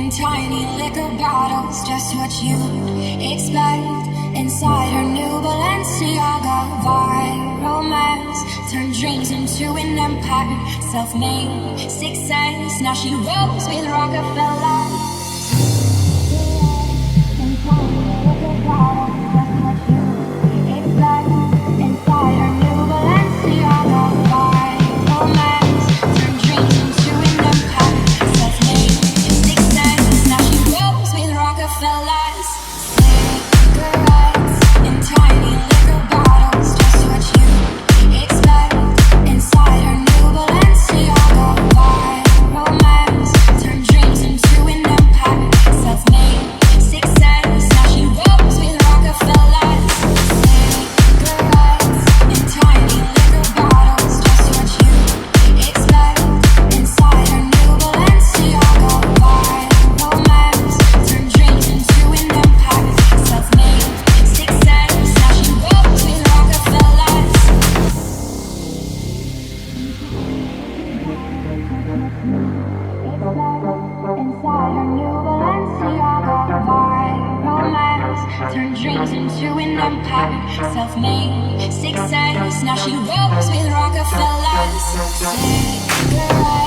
in tiny liquor bottles, just what you expect. Inside her new Balenciaga vibe, romance turned dreams into an empire, self-made success. Now she rolls with Rockefeller. In tiny liquor bottles, just what you expect. Inside her new Balenciaga vibe, romance turned dreams into an empire, self-made success. Now she rolls with Rockefellers. Cigarettes in tiny liquor bottles, just what you expect. Inside her new Balenciaga vibe, romance turned dreams into an empire, self-made success. Now she rolls with Rockefellers. Cigarettes in tiny liquor bottles, just what you expect. Inside her new Balenciaga vibe, romance turned dreams into an empire, self-made success. Now she rolls with Rockefellers. Inside her new Balenciaga vibe, romance turned dreams into an empire, self-made success. Now she rolls with Rockefellers. Cigarettes